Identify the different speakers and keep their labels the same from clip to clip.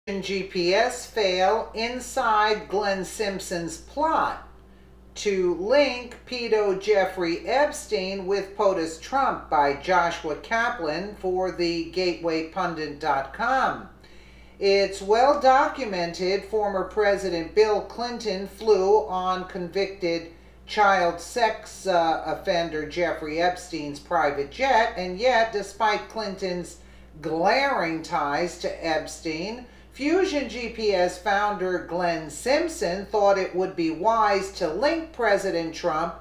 Speaker 1: GPS fail inside Glenn Simpson's plot to link pedo Jeffrey Epstein with Potus Trump by Joshua Kaplan for the GatewayPundit.com. It's well documented former President Bill Clinton flew on convicted child sex offender Jeffrey Epstein's private jet, and yet, despite Clinton's glaring ties to Epstein, Fusion GPS founder Glenn Simpson thought it would be wise to link President Trump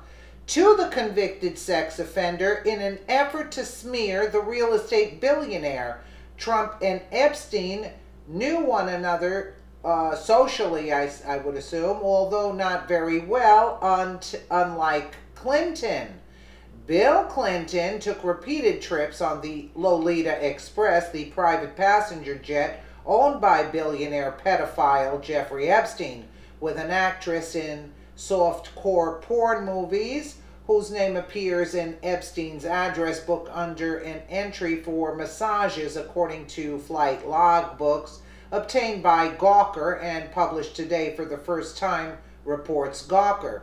Speaker 1: to the convicted sex offender in an effort to smear the real estate billionaire. Trump and Epstein knew one another socially, I would assume, although not very well, unlike Clinton. Bill Clinton took repeated trips on the Lolita Express, the private passenger jet owned by billionaire pedophile Jeffrey Epstein, with an actress in soft-core porn movies whose name appears in Epstein's address book under an entry for massages, according to flight logbooks obtained by Gawker and published today for the first time, reports Gawker.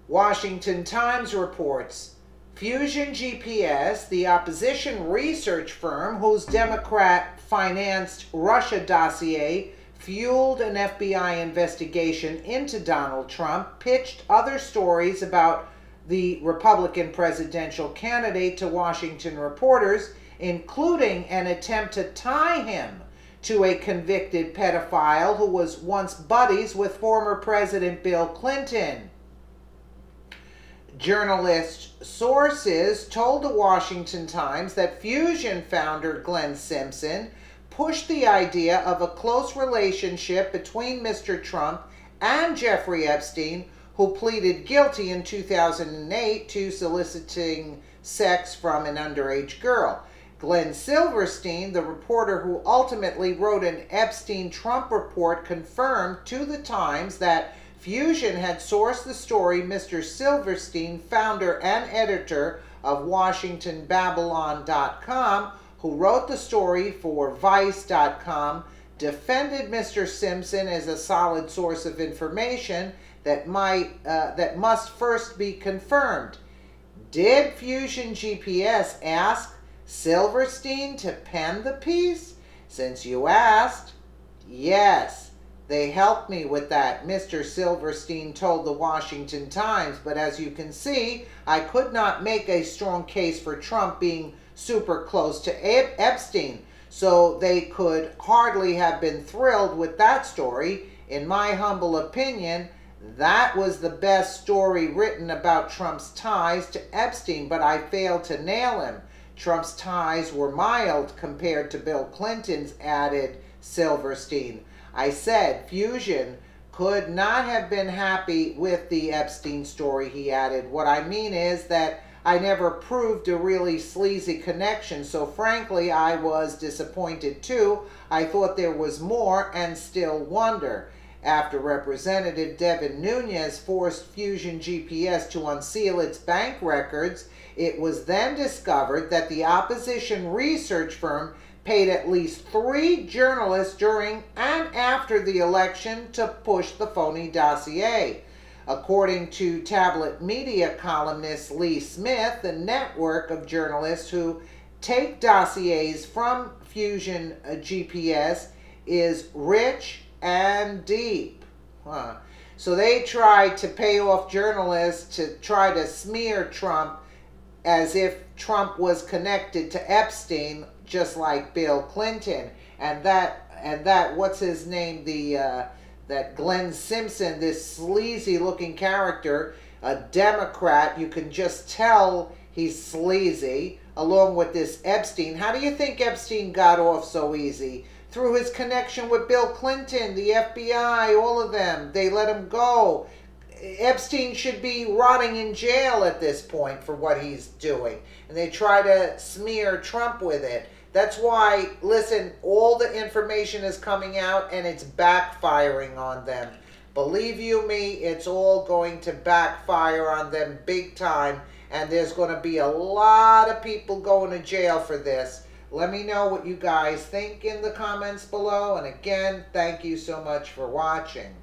Speaker 1: Washington Times reports, Fusion GPS, the opposition research firm whose Democrat-financed Russia dossier fueled an FBI investigation into Donald Trump, pitched other stories about the Republican presidential candidate to Washington reporters, including an attempt to tie him to a convicted pedophile who was once buddies with former President Bill Clinton. Journalist sources told the Washington Times that Fusion founder Glenn Simpson pushed the idea of a close relationship between Mr. Trump and Jeffrey Epstein, who pleaded guilty in 2008 to soliciting sex from an underage girl. Glenn Silverstein, the reporter who ultimately wrote an Epstein-Trump report, confirmed to the Times that Fusion had sourced the story. Mr. Silverstein, founder and editor of WashingtonBabylon.com, who wrote the story for Vice.com, defended Mr. Simpson as a solid source of information that must first be confirmed. Did Fusion GPS ask Silverstein to pen the piece? Since you asked, yes. They helped me with that, Mr. Silverstein told the Washington Times, but as you can see, I could not make a strong case for Trump being super close to Epstein, so they could hardly have been thrilled with that story. In my humble opinion, that was the best story written about Trump's ties to Epstein, but I failed to nail him. Trump's ties were mild compared to Bill Clinton's, added Silverstein. I said Fusion could not have been happy with the Epstein story, he added. What I mean is that I never proved a really sleazy connection, so frankly I was disappointed too. I thought there was more and still wonder. After Representative Devin Nunes forced Fusion GPS to unseal its bank records, it was then discovered that the opposition research firm paid at least 3 journalists during and after the election to push the phony dossier. According to tablet media columnist Lee Smith, the network of journalists who take dossiers from Fusion GPS is rich and deep. So they tried to pay off journalists to try to smear Trump as if Trump was connected to Epstein, just like Bill Clinton. And that what's his name, that Glenn Simpson, this sleazy looking character, a Democrat, you can just tell he's sleazy, along with this Epstein. How do you think Epstein got off so easy? Through his connection with Bill Clinton, the FBI, all of them. They let him go. Epstein should be rotting in jail at this point for what he's doing. And they try to smear Trump with it. That's why, listen, all the information is coming out and it's backfiring on them. Believe you me, it's all going to backfire on them big time. And there's going to be a lot of people going to jail for this. Let me know what you guys think in the comments below. And again, thank you so much for watching.